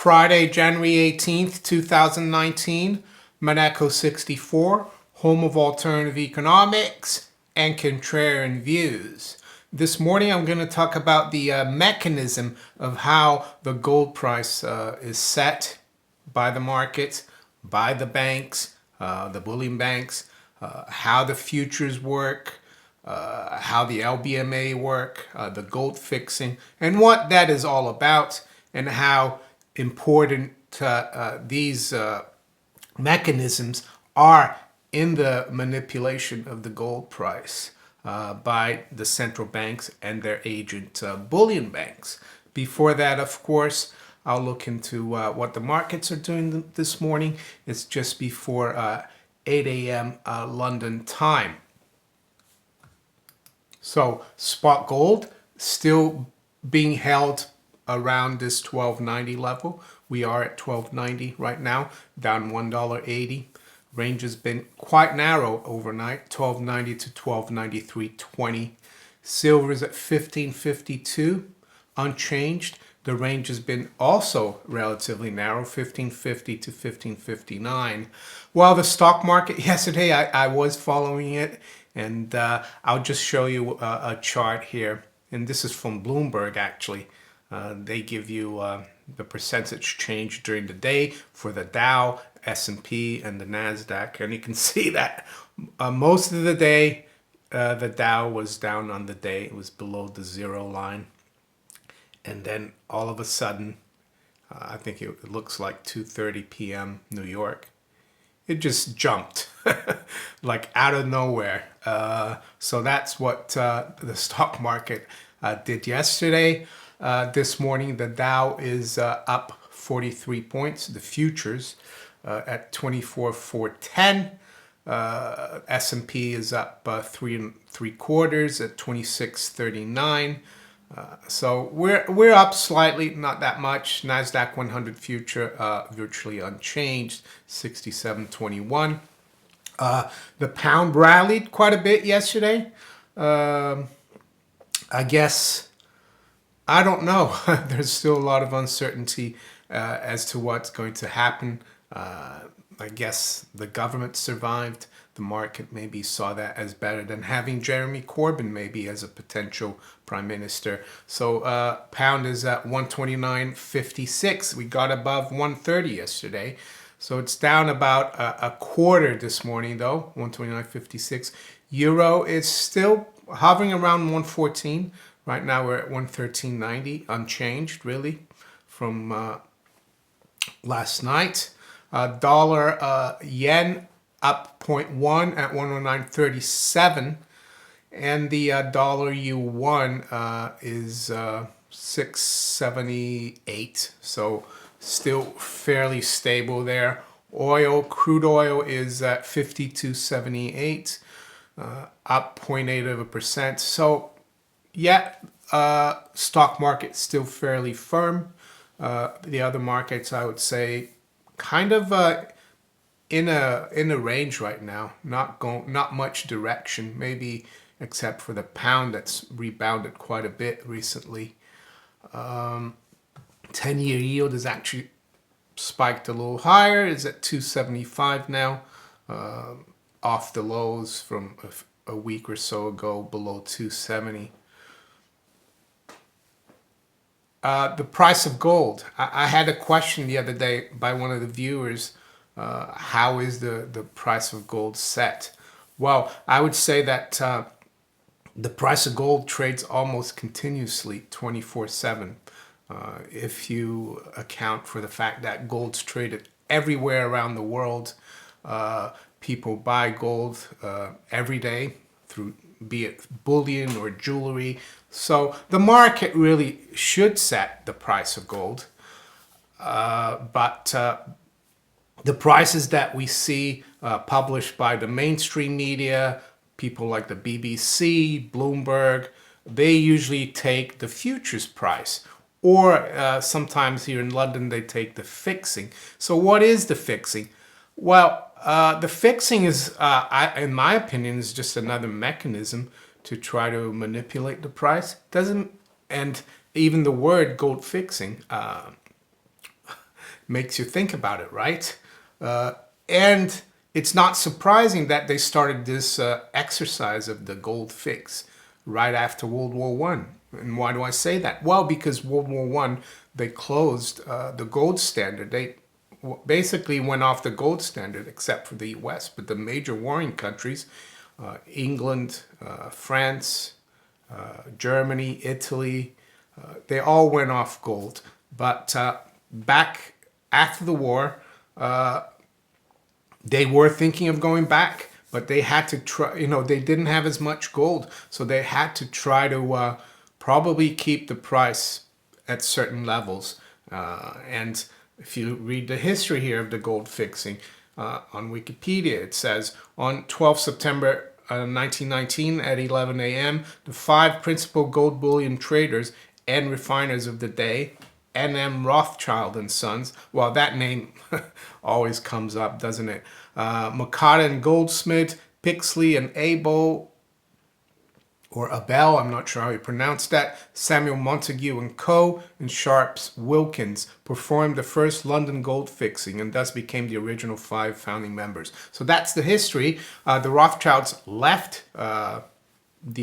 Friday, January 18th, 2019, Monaco 64, home of alternative economics and contrarian views. This morning I'm going to talk about the mechanism of how the gold price is set by the market, by the banks, the bullion banks, how the futures work, how the LBMA work, the gold fixing, and what that is all about, and how important these mechanisms are in the manipulation of the gold price by the central banks and their agent bullion banks. Before that, of course, I'll look into what the markets are doing this morning. It's just before 8 a.m. London time. So spot gold still being held around this 1290 level. We are at 1290 right now, down $1.80. Range has been quite narrow overnight, 1290 to 1293.20. Silver is at 1552, unchanged. The range has been also relatively narrow, 1550 to 1559. While the stock market yesterday, I was following it, and I'll just show you a chart here. And this is from Bloomberg, actually. They give you the percentage change during the day for the Dow, S&P, and the NASDAQ. And you can see that most of the day, the Dow was down on the day. It was below the zero line. And then all of a sudden, I think it looks like 2:30 p.m. New York, it just jumped like out of nowhere. So that's what the stock market did yesterday. This morning, the Dow is up 43 points. The futures at 24,410. S&P is up 3 3/4 at 2639. So we're up slightly, not that much. NASDAQ 100 future virtually unchanged, 67.21. The pound rallied quite a bit yesterday. I guess, I don't know. There's still a lot of uncertainty as to what's going to happen. I guess the government survived. The market maybe saw that as better than having Jeremy Corbyn maybe as a potential prime minister. So pound is at 129.56. We got above 130 yesterday. So it's down about a quarter this morning though, 129.56. Euro is still hovering around 114. Right now we're at 113.90, unchanged really from last night. Dollar yen up 0.1 at 109.37, and the dollar yuan is 678. So still fairly stable there. Crude oil is at 52.78, up 0.8%. So yeah, stock market still fairly firm. The other markets, I would say, kind of in a range right now, not much direction, maybe except for the pound that's rebounded quite a bit recently. 10-year yield has actually spiked a little higher. It's at 275 now, off the lows from a week or so ago, below 270. The price of gold. I had a question the other day by one of the viewers. How is the price of gold set? Well, I would say that the price of gold trades almost continuously 24/7. If you account for the fact that gold's traded everywhere around the world, people buy gold every day through, be it bullion or jewelry. So the market really should set the price of gold. But the prices that we see published by the mainstream media, people like the BBC, Bloomberg, they usually take the futures price. Or sometimes here in London, they take the fixing. So what is the fixing? Well, the fixing is, in my opinion, is just another mechanism to try to manipulate the price. And even the word gold fixing, Makes you think about it, right? And it's not surprising that they started this exercise of the gold fix right after World War One. And why do I say that? Well, because World War One, they closed the gold standard. They basically went off the gold standard, except for the U.S. But the major warring countries, England, France, Germany, Italy, they all went off gold. But back after the war, they were thinking of going back, but they had to try, they didn't have as much gold. So they had to try to probably keep the price at certain levels. And if you read the history here of the gold fixing on Wikipedia, it says on 12 September 1919 at 11 a.m., the 5 principal gold bullion traders and refiners of the day, N.M. Rothschild and Sons. Well, that name always comes up, doesn't it? Makata and Goldsmith, Pixley and Abel, or Abel, I'm not sure how you pronounce that, Samuel Montague and Co., and Sharps Wilkins performed the first London gold fixing and thus became the original 5 founding members. So that's the history. The Rothschilds left the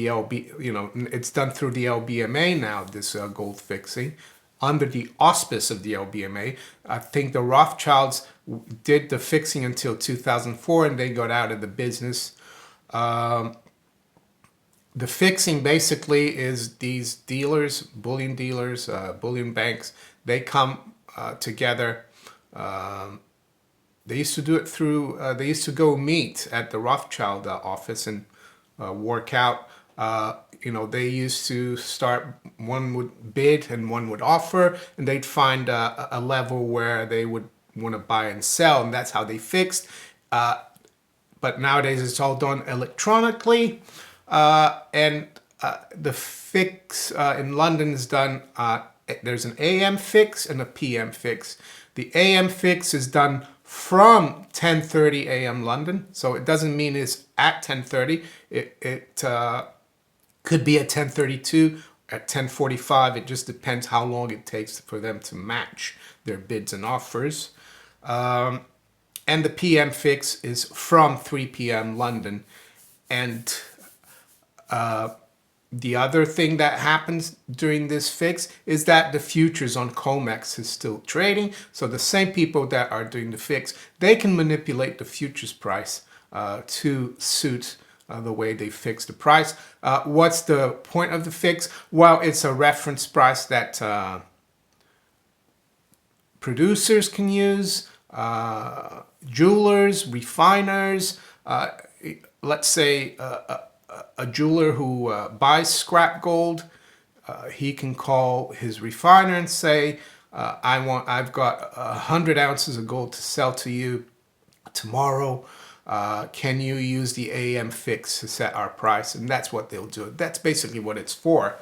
LB, it's done through the LBMA now, this gold fixing, under the auspice of the LBMA. I think the Rothschilds did the fixing until 2004 and they got out of the business. The fixing basically is these dealers, bullion dealers, bullion banks, they come together. They used to do it through, they used to go meet at the Rothschild office and work out. They used to start, one would bid and one would offer, and they'd find a level where they would want to buy and sell, and that's how they fixed. But nowadays it's all done electronically, and the fix in London is done, there's an AM fix and a PM fix. The AM fix is done from 10:30 a.m. London, so it doesn't mean it's at 10:30. It could be at 10:32, at 10:45. It just depends how long it takes for them to match their bids and offers. And the PM fix is from 3 p.m. London. And the other thing that happens during this fix is that the futures on COMEX is still trading. So the same people that are doing the fix, they can manipulate the futures price to suit the way they fix the price. What's the point of the fix? Well, it's a reference price that producers can use, jewelers, refiners. Let's say a jeweler who buys scrap gold, he can call his refiner and say, I've got 100 ounces of gold to sell to you tomorrow. Can you use the AM fix to set our price? And that's what they'll do. That's basically what it's for.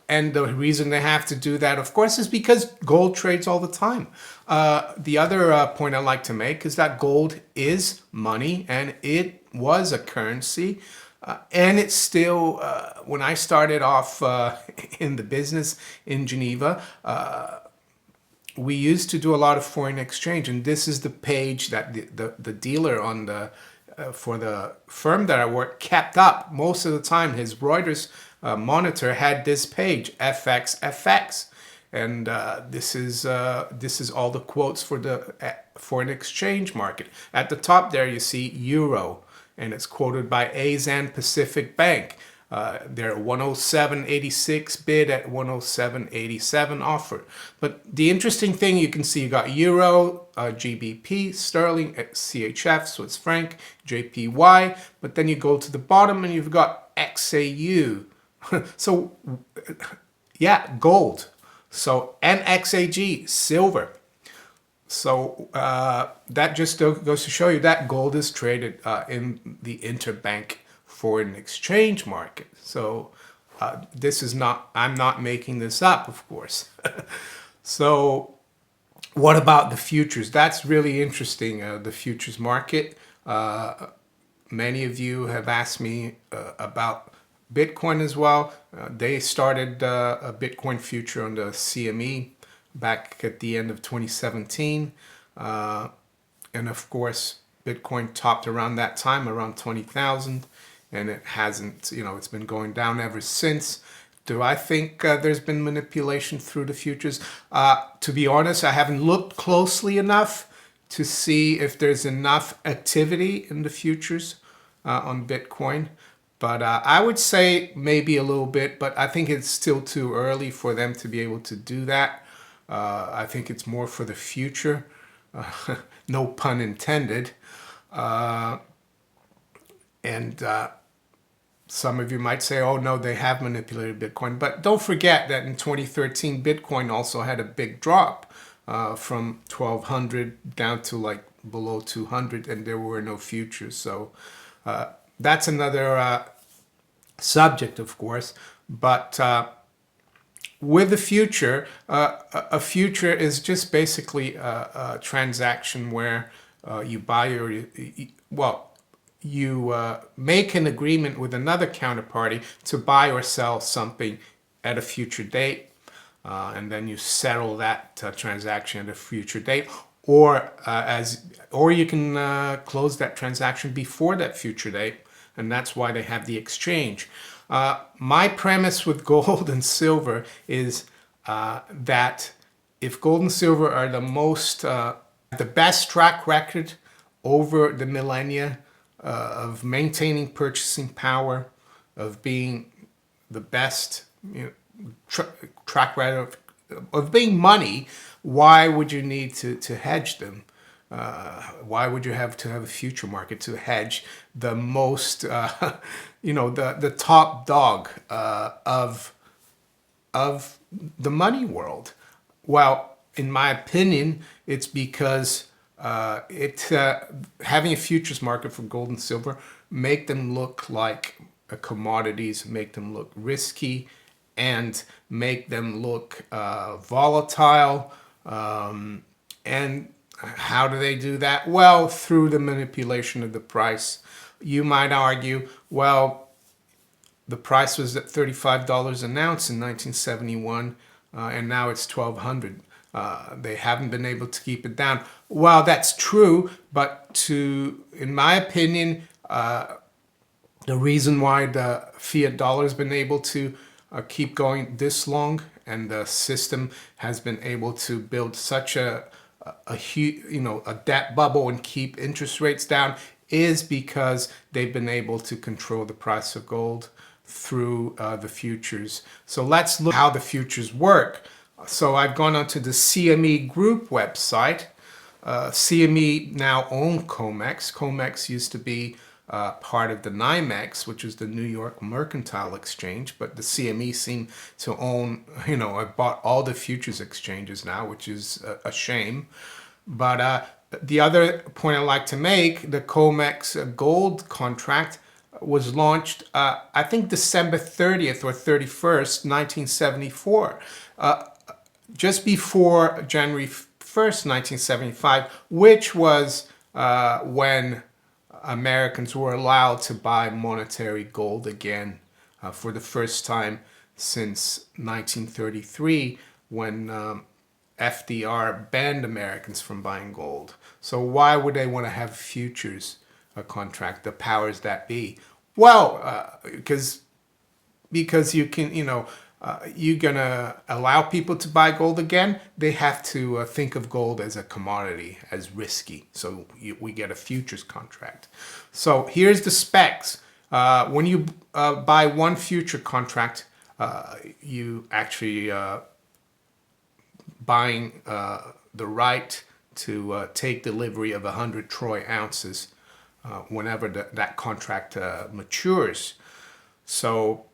And the reason they have to do that, of course, is because gold trades all the time. The other point I like to make is that gold is money, and it was a currency. And it's still, when I started off in the business in Geneva, we used to do a lot of foreign exchange, and this is the page that the dealer on the for the firm that I work kept up most of the time. His Reuters monitor had this page, FX, and this is all the quotes for the foreign exchange market. At the top there, you see euro, and it's quoted by ASAN Pacific Bank. They're 107.86 bid at 107.87 offer. But the interesting thing, you can see you got euro, GBP, sterling, CHF, Swiss franc, JPY. But then you go to the bottom and you've got XAU. So yeah, gold. So NXAG, silver. So that just goes to show you that gold is traded in the interbank foreign exchange market. So this is not, I'm not making this up, of course. So what about the futures? That's really interesting, the futures market. Many of you have asked me about Bitcoin as well. They started a Bitcoin future on the CME back at the end of 2017. And of course, Bitcoin topped around that time, around 20,000, and it hasn't, it's been going down ever since. Do I think there's been manipulation through the futures? To be honest, I haven't looked closely enough to see if there's enough activity in the futures on Bitcoin. But I would say maybe a little bit, but I think it's still too early for them to be able to do that. I think it's more for the future. No pun intended. And some of you might say, oh no, they have manipulated Bitcoin. But don't forget that in 2013, Bitcoin also had a big drop from 1,200 down to like below 200, and there were no futures. So that's another subject, of course. But with the future, a future is just basically a transaction where you buy or you make an agreement with another counterparty to buy or sell something at a future date, and then you settle that transaction at a future date, or you can close that transaction before that future date, and that's why they have the exchange. My premise with gold and silver is that if gold and silver are the best track record over the millennia of maintaining purchasing power, of being the best track record of being money, why would you need to hedge them? Why would you have to have a future market to hedge the most, the top dog of the money world? Well, in my opinion, it's because having a futures market for gold and silver make them look like commodities, make them look risky, and make them look volatile. And how do they do that? Well, through the manipulation of the price. You might argue, well, the price was at $35 an ounce in 1971, and now it's $1,200. They haven't been able to keep it down. Well, that's true, but in my opinion, the reason why the fiat dollar has been able to keep going this long, and the system has been able to build such a huge, a debt bubble and keep interest rates down, is because they've been able to control the price of gold through the futures. So let's look how the futures work. So I've gone onto the CME Group website. CME now own COMEX. COMEX used to be part of the NYMEX, which is the New York Mercantile Exchange, but the CME seem to own, have bought all the futures exchanges now, which is a shame. But the other point I like to make, the COMEX gold contract was launched, I think December 30th or 31st, 1974, just before January 1st, 1975, which was when Americans were allowed to buy monetary gold again for the first time since 1933, when FDR banned Americans from buying gold. So why would they want to have futures contract, the powers that be? Well, because you can, you're gonna allow people to buy gold again, they have to think of gold as a commodity, as risky. So we get a futures contract. So here's the specs. When you buy one future contract, you actually buying the right to take delivery of 100 troy ounces whenever that contract matures. So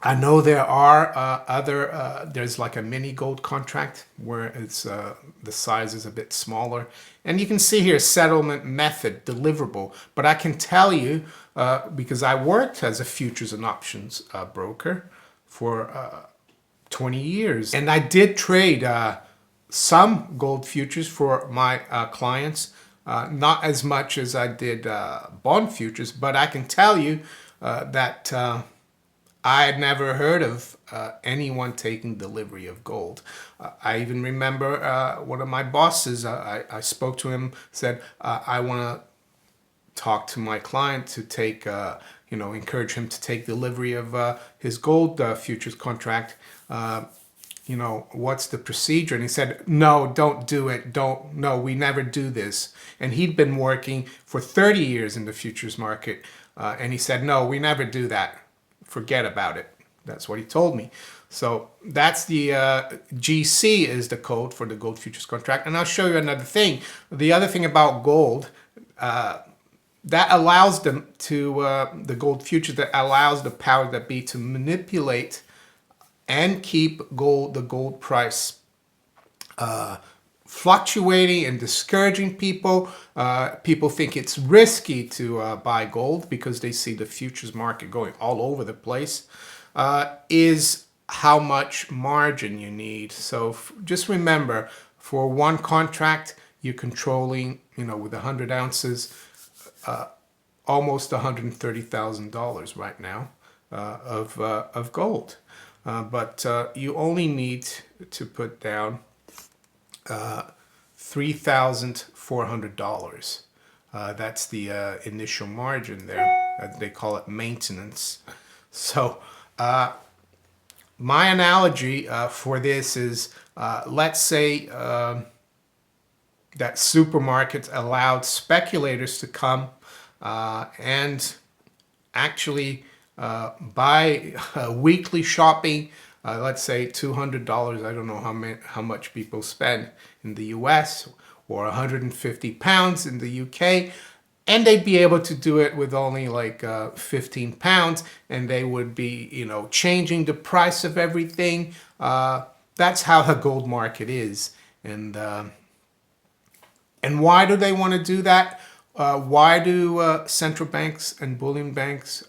I know there are there's like a mini gold contract where it's the size is a bit smaller. And you can see here settlement method, deliverable. But I can tell you, because I worked as a futures and options broker for 20 years. And I did trade some gold futures for my clients. Not as much as I did bond futures, but I can tell you that I had never heard of anyone taking delivery of gold. I even remember one of my bosses, I spoke to him, said, I want to talk to my client to take, encourage him to take delivery of his gold futures contract. What's the procedure? And he said, no, don't do it. No, we never do this. And he'd been working for 30 years in the futures market. And he said, no, we never do that. Forget about it. That's what he told me. So that's the GC is the code for the gold futures contract. And I'll show you another thing. The other thing about gold, that allows them to, the gold futures, that allows the powers that be to manipulate and keep the gold price fluctuating and discouraging people. People think it's risky to buy gold because they see the futures market going all over the place, is how much margin you need. So just remember, for one contract, you're controlling, with 100 ounces, almost $130,000 right now of gold. But you only need to put down $3,400. That's the initial margin there. They call it maintenance. So my analogy for this is, let's say that supermarkets allowed speculators to come and actually buy weekly shopping, let's say $200. I don't know how much people spend in the US, or 150 pounds in the UK, and they'd be able to do it with only like 15 pounds, and they would be, changing the price of everything. That's how the gold market is. And why do they want to do that? Why do central banks and bullion banks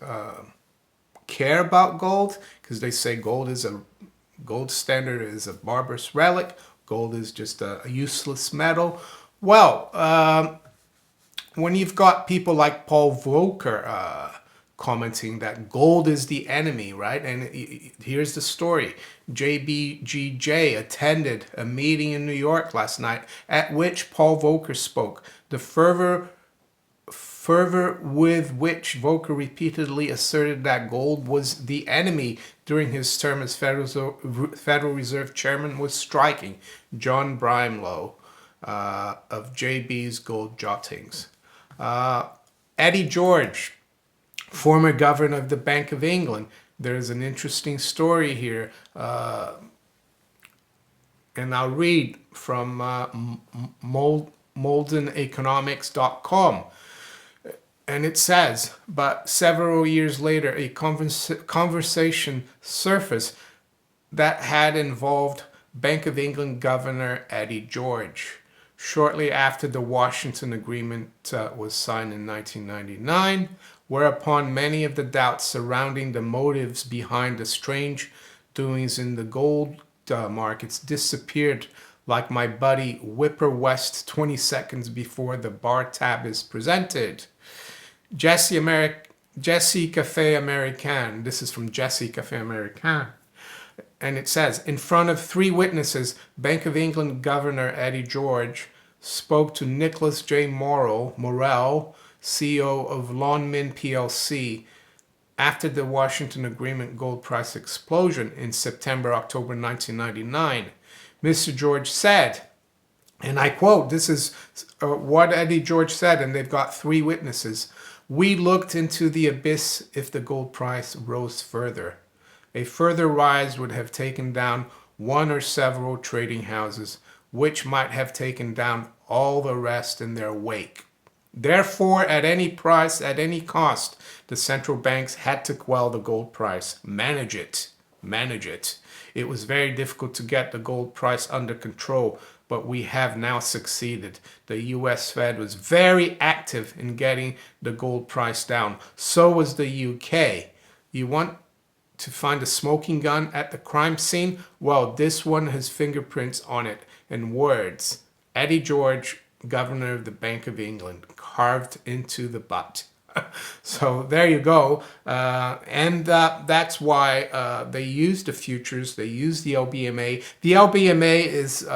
care about gold? Because they say gold standard is a barbarous relic. Gold is just a useless metal. Well, when you've got people like Paul Volcker commenting that gold is the enemy, right? And here's the story. JBGJ attended a meeting in New York last night at which Paul Volcker spoke. The fervor with which Volcker repeatedly asserted that gold was the enemy during his term as Federal Reserve Chairman was striking. John Brimlow of JB's Gold Jottings. Eddie George, former governor of the Bank of England. There's an interesting story here. And I'll read from moldeneconomics.com. And it says, but several years later, a conversation surfaced that had involved Bank of England Governor Eddie George. Shortly after the Washington Agreement was signed in 1999, whereupon many of the doubts surrounding the motives behind the strange doings in the gold markets disappeared like my buddy Whipper West 20 seconds before the bar tab is presented. Jesse Cafe American. This is from Jesse Cafe American. And it says, in front of 3 witnesses, Bank of England Governor Eddie George spoke to Nicholas J. Morrell, CEO of Lonmin PLC, after the Washington Agreement gold price explosion in September-October 1999. Mr. George said, and I quote, this is what Eddie George said, and they've got 3 witnesses. We looked into the abyss if the gold price rose further. A further rise would have taken down one or several trading houses, which might have taken down all the rest in their wake. Therefore, at any price, at any cost, the central banks had to quell the gold price, manage it. It was very difficult to get the gold price under control, but we have now succeeded. The US Fed was very active in getting the gold price down. So was the UK. You want to find a smoking gun at the crime scene? Well, this one has fingerprints on it and words. Eddie George, Governor of the Bank of England, carved into the butt. So there you go. That's why they use the futures. They use the LBMA. The LBMA is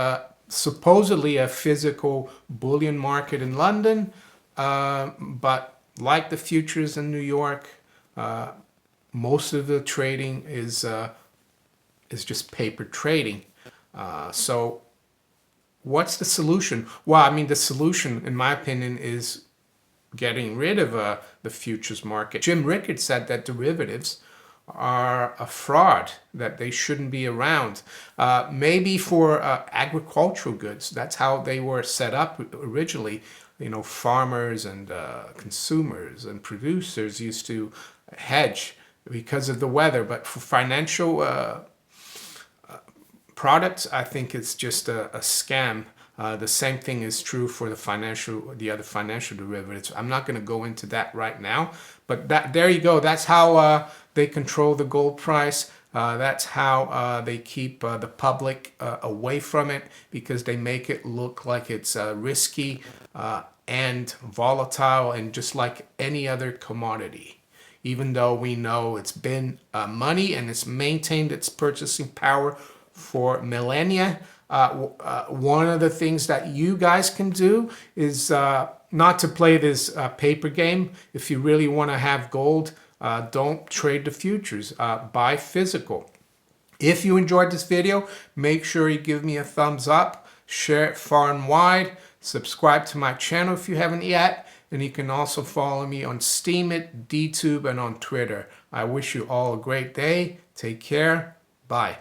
supposedly a physical bullion market in London, but like the futures in New York, most of the trading is just paper trading. So what's the solution? Well, I mean, the solution, in my opinion, is getting rid of the futures market. Jim Ricketts said that derivatives are a fraud, that they shouldn't be around. Maybe for agricultural goods. That's how they were set up originally. You know, farmers and consumers and producers used to hedge because of the weather. But for financial products, I think it's just a scam. The same thing is true for the other financial derivatives. I'm not going to go into that right now, but there you go. That's how they control the gold price. That's how they keep the public away from it, because they make it look like it's risky and volatile and just like any other commodity. Even though we know it's been money and it's maintained its purchasing power for millennia. One of the things that you guys can do is not to play this paper game. If you really want to have gold, don't trade the futures. Buy physical. If you enjoyed this video, make sure you give me a thumbs up, share it far and wide, subscribe to my channel if you haven't yet, and you can also follow me on Steemit, DTube, and on Twitter. I wish you all a great day. Take care. Bye.